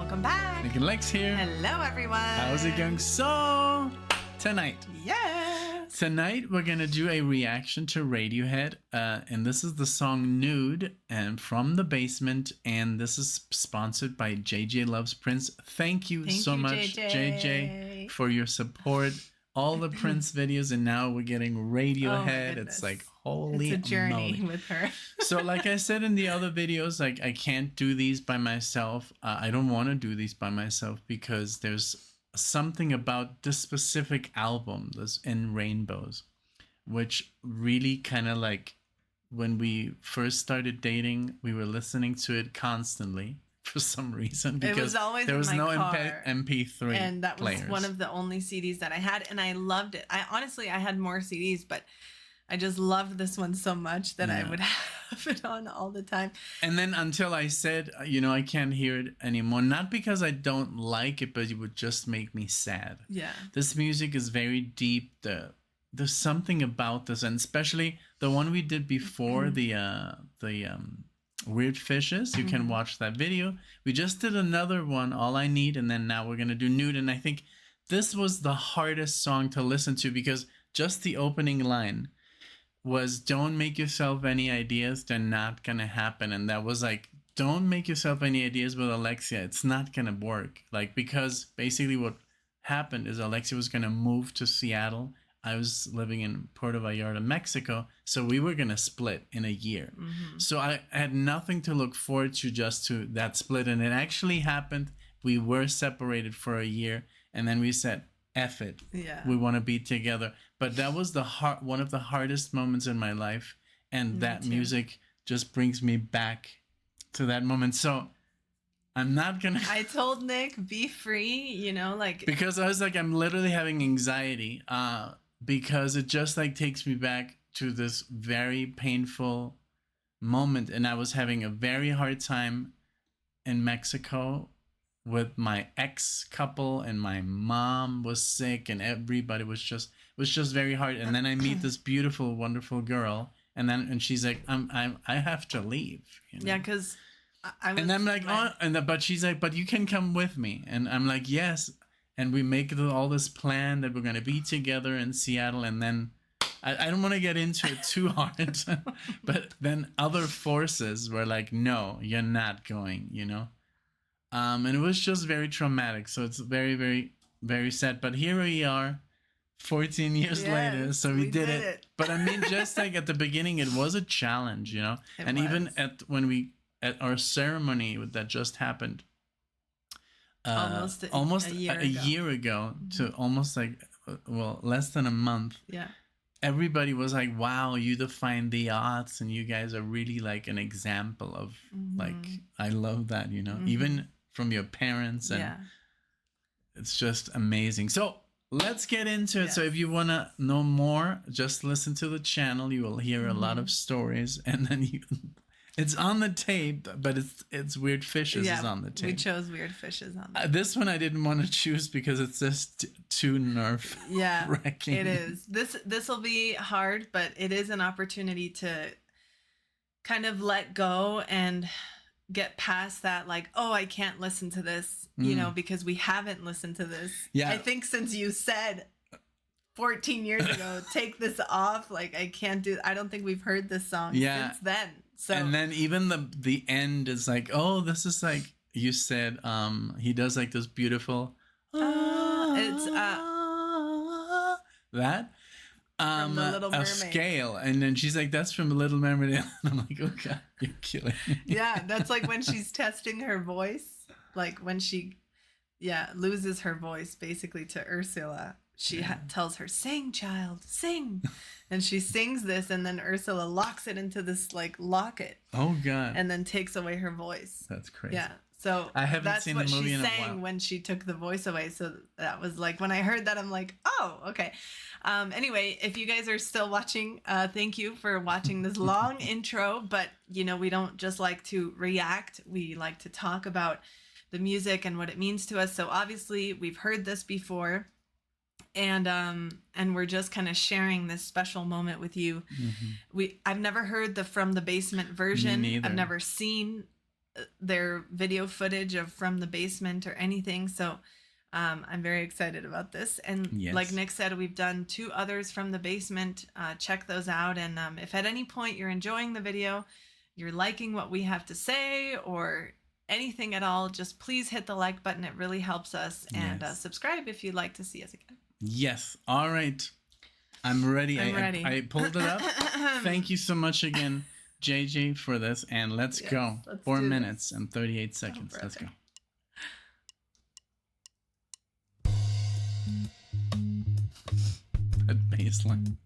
welcome back. NicknLex here. Hello, everyone. How's it going? So, tonight we're gonna do a reaction to Radiohead, and this is the song Nude, and from the basement, and this is sponsored by JJLOVESPRINCE. Thank you so much, JJ, for your support. All the Prince videos, and now we're getting Radiohead. It's like, holy it's a journey moly. with her. So like I said in the other videos, like I can't do these by myself. I don't want to do these by myself because there's something about this specific album, this In Rainbows, which really kind of like when we first started dating, we were listening to it constantly for some reason because it was always there was in my no car, MP3 and that was players. one of the only CDs that I had, and I loved it. I had more CDs, but I just loved this one so much that I would have it on all the time. And then until I said, I can't hear it anymore. Not because I don't like it, but it would just make me sad. Yeah. This music is very deep. There's something about this, and especially the one we did before, the Weird Fishes. You can watch that video. We just did another one, All I Need, and then now we're going to do Nude. And I think this was the hardest song to listen to because just the opening line was, don't make yourself any ideas, they're not gonna happen. And that was like, don't make yourself any ideas with Alexia, it's not gonna work. Like, because basically what happened is Alexia was gonna move to Seattle. I was living in Puerto Vallarta, Mexico, so we were gonna split in a year. So I had nothing to look forward to, just to that split, and it actually happened. We were separated for a year, and then we said, F it. Yeah. We want to be together. But that was one of the hardest moments in my life. And that music just brings me back to that moment. So I'm not going to... I told Nick, be free, because I was like, I'm literally having anxiety because it just like takes me back to this very painful moment. And I was having a very hard time in Mexico with my ex couple, and my mom was sick, and everybody was just very hard. And then I meet this beautiful, wonderful girl, and she's like, I have to leave. Yeah, because I was. And I'm like, but she's like, but you can come with me, and I'm like, yes. And we make all this plan that we're gonna be together in Seattle, and then I don't want to get into it too hard, but then other forces were like, no, you're not going, and it was just very traumatic. So it's very, very, very sad. But here we are 14 years later. So we did it. But I mean, just like at the beginning, it was a challenge, and even at our ceremony that just happened almost a year ago to almost like, less than a month. Yeah. Everybody was like, wow, you define the arts, and you guys are really like an example of like, I love that, even from your parents, and it's just amazing. So let's get into it. So if you want to know more, just listen to the channel. You will hear a lot of stories, and then it's on the tape, but it's Weird Fishes is on the tape. We chose Weird Fishes on the tape. This one I didn't want to choose because it's just too nerve wracking. It is. This will be hard, but it is an opportunity to kind of let go and get past that, like, oh, I can't listen to this, because we haven't listened to this. Yeah. I think since you said 14 years ago, take this off, like, I don't think we've heard this song since then. So, and then even the end is like, oh, this is like you said, he does like this beautiful that from The Little Mermaid. Scale, and then she's like, that's from The Little Mermaid, and I'm like, oh god, you're killing me. Yeah, that's like when she's testing her voice, like when she loses her voice basically to Ursula. She tells her, sing, child, sing. And she sings this, and then Ursula locks it into this like locket. Oh god. And then takes away her voice. That's crazy. Yeah. So I haven't seen the movie in a while. That's what she sang when she took the voice away. So that was like, when I heard that, I'm like, oh, okay. Anyway, if you guys are still watching, thank you for watching this long intro. But, we don't just like to react. We like to talk about the music and what it means to us. So obviously we've heard this before. And we're just kind of sharing this special moment with you. I've never heard the From the Basement version. Me neither. I've never seen their video footage of from the basement or anything. So I'm very excited about this. And like Nick said, we've done 2 others from the basement. Check those out. And if at any point you're enjoying the video, you're liking what we have to say or anything at all, just please hit the like button. It really helps us. And subscribe if you'd like to see us again. Yes. All right. I'm ready. I pulled it up. Thank you so much again, JJ, for this. And let's go. 4 minutes and 38 seconds. Let's go. That bass line.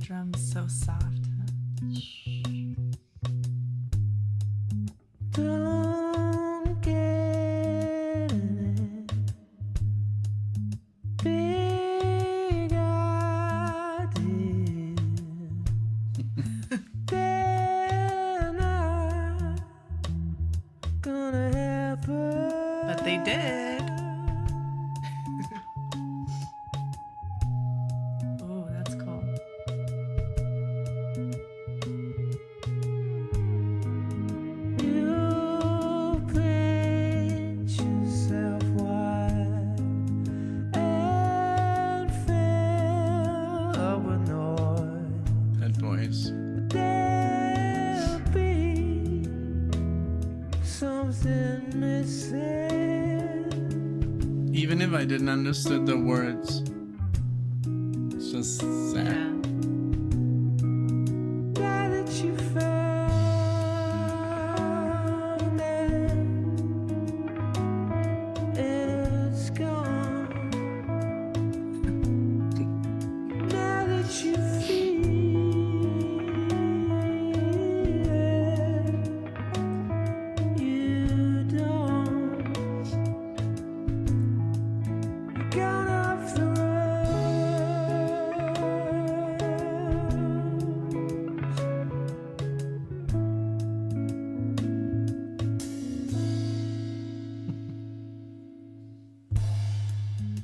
Drums so soft. Don't get it. Big idea. They're not gonna happen. But they did. Oh, that's cool. You paint yourself white and fill up with noise. That voice. There'll be something missing. Even if I didn't understand the words, it's just sad. Yeah. Now that you found it, it's gone. Now that you feel it, you don't. You're gone off the rails.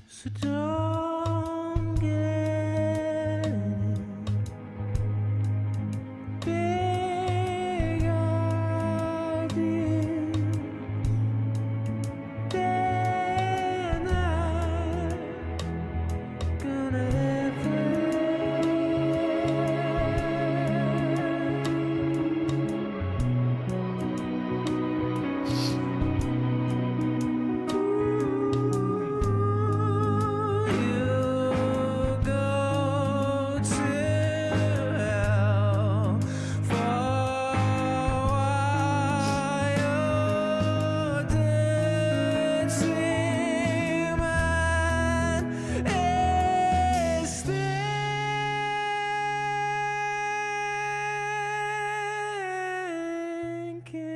So don't get it. Big ideas. They're not gonna happen. You go to hell for while you're dancing. Mine is thinking.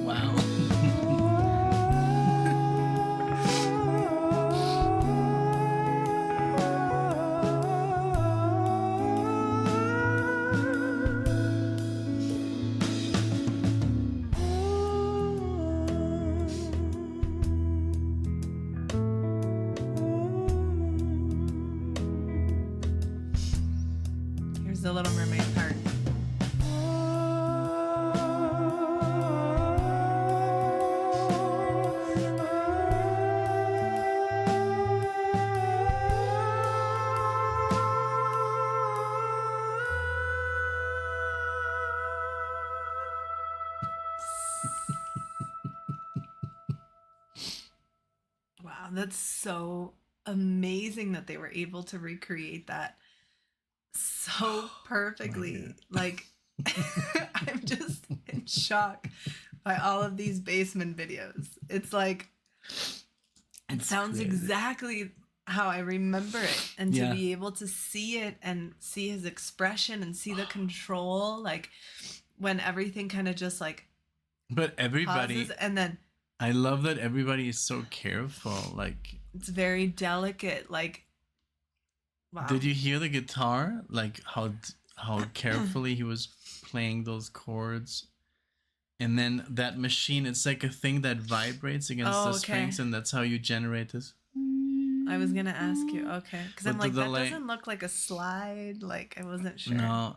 Wow. Here's the Little Mermaid part. Wow, that's so amazing that they were able to recreate that so perfectly. God. Like I'm just in shock by all of these basement videos. It's like, it sounds crazy. exactly how I remember it. And to Yeah. be able to see it and see his expression and see the control, like when everything kind of just like But everybody, pauses, and then I love that everybody is so careful. Like, it's very delicate. Like, wow. did you hear the guitar? Like how carefully he was playing those chords. And then that machine, it's like a thing that vibrates against Oh, the okay. strings, and that's how you generate this. I was gonna ask you, okay, because I'm But like, the that delay- doesn't look like a slide. Like, I wasn't sure. No,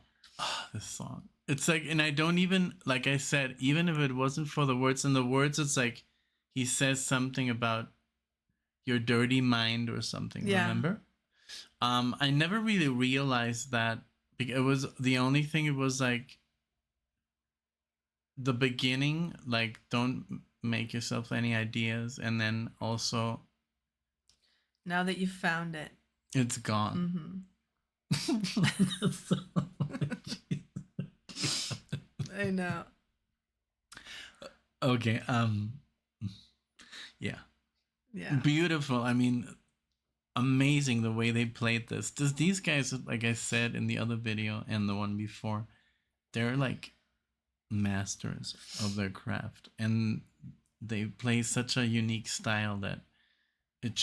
this song. It's like, and I don't even, like I said, even if it wasn't for the words, and the words, it's like he says something about your dirty mind or something. Yeah. Remember? I never really realized that, because it was the only thing. It was like the beginning, like don't make yourself any ideas, and then also Now that you found it. it's gone. I know. Okay. Yeah. Yeah. Beautiful. I mean, amazing the way they played this. These guys, like I said in the other video and the one before, they're like masters of their craft, and they play such a unique style that it's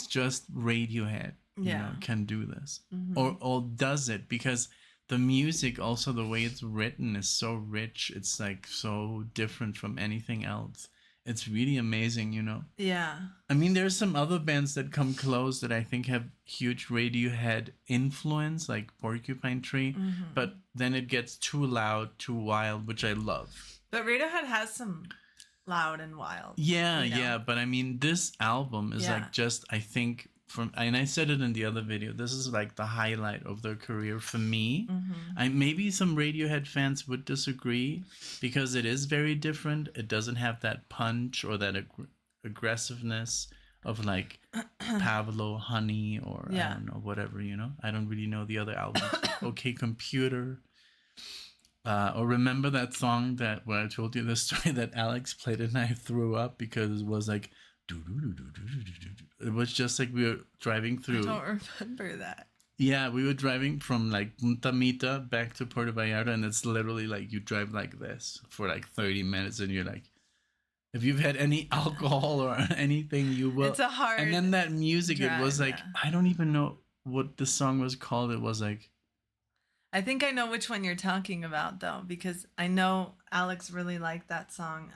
just Radiohead, Yeah. can do this, Mhm. or does it, because the music, also the way it's written, is so rich. It's like so different from anything else. It's really amazing, Yeah. I mean, there's some other bands that come close that I think have huge Radiohead influence, like Porcupine Tree, Mhm. but then it gets too loud, too wild, which I love. But Radiohead has some loud and wild. Yeah, you know? yeah, but I mean, this album is Yeah. like just, I think, and I said it in the other video, this is like the highlight of their career for me. Mhm. Maybe some Radiohead fans would disagree, because it is very different. It doesn't have that punch or that aggressiveness of like Pablo Honey, or I Yeah. don't know, whatever, I don't really know the other albums. Okay Computer, or remember that song that when I told you the story that Alex played it and I threw up because it was like, it was just like we were driving I through. don't remember that. Yeah, we were driving from like Punta Mita back to Puerto Vallarta, and it's literally like you drive like this for like 30 minutes, and you're like, if you've had any alcohol or anything, you will. It's a hard. And then that music, it was drive, like, yeah. I don't even know what the song was called. It was like, I think I know which one you're talking about, though, because I know Alex really liked that song.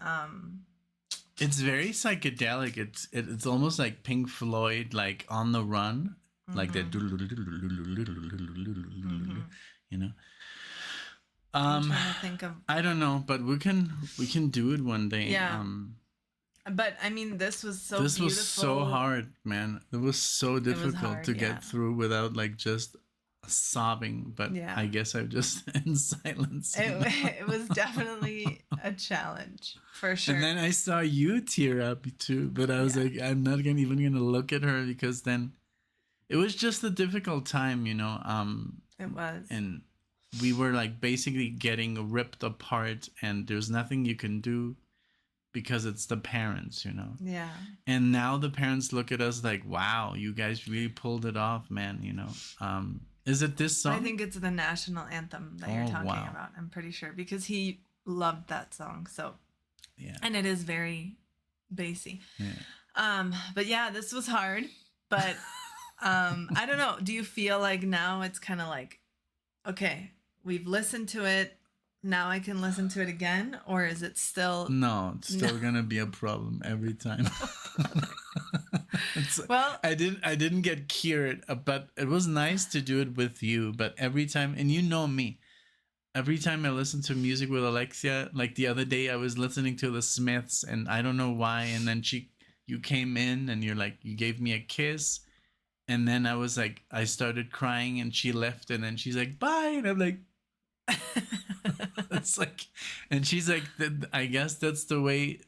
it's very psychedelic. It's almost like Pink Floyd, like On the Run, like that. You know. I'm trying to think of. I don't know, but we can do it one day. Yeah. But I mean, this was so. This was beautiful. so hard, man. It was so difficult hard, to yeah. get through without like just sobbing. But Yeah. I guess I'm just in silence. It was definitely a challenge for sure. And then I saw you tear up too, but I was Yeah. like, I'm not even gonna look at her, because then it was just a difficult time, It was. and we were like basically getting ripped apart, and there's nothing you can do because it's the parents, Yeah. And now the parents look at us like, wow, you guys really pulled it off, man, Is it this song? I think it's the national anthem that you're Oh, talking wow. about. I'm pretty sure because he loved that song. So, Yeah. and it is very bassy. Yeah. But yeah, this was hard. But I don't know. Do you feel like now it's kind of like, okay, we've listened to it. Now I can listen to it again, or is it still? No, it's still gonna be a problem every time. Well, I didn't get cured, but it was nice to do it with you. But every time, and you know me, every time I listen to music with Alexia, like the other day, I was listening to the Smiths, and I don't know why. And then you came in, and you gave me a kiss, and then I was like, I started crying, and she left, and then she's like, bye, and I'm like. It's like, and she's like, I guess that's the way,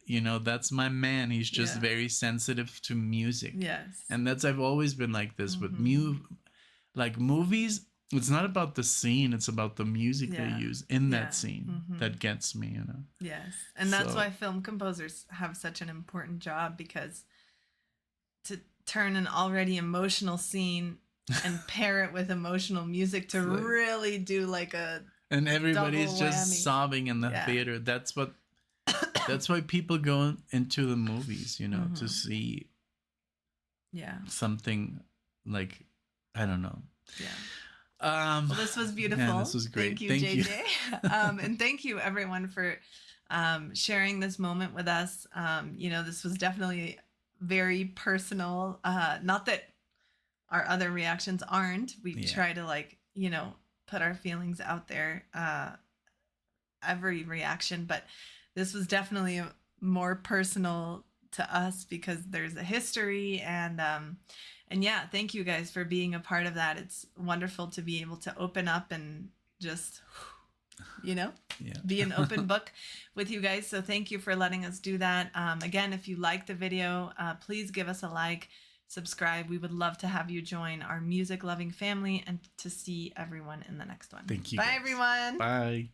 that's my man. He's just Yeah. very sensitive to music. yes. And I've always been like this with like movies. It's not about the scene, it's about the music Yeah. they use in Yeah. that scene Mhm. that gets me, you know. Yes. And that's So- why film composers have such an important job, because to turn an already emotional scene and pair it with emotional music to It's like- really do like a And everybody's Double just whammy. sobbing in the Yeah. theater. That's why people go into the movies, you know, to Mhm. see yeah. something like, I don't know. Yeah. Well, Well, this was beautiful. Yeah, this was great. Thank you, Thank you. JJ. And thank you, everyone, for sharing this moment with us. This was definitely very personal. Not that our other reactions aren't. We Yeah. try to put our feelings out there. Every reaction, but this was definitely more personal to us because there's a history and yeah, thank you guys for being a part of that. It's wonderful to be able to open up and just, Yeah. be an open book with you guys. So thank you for letting us do that. Again, if you like the video, please give us a like, subscribe. We would love to have you join our music loving family and to see everyone in the next one. Thank you, Bye, guys. everyone. Bye.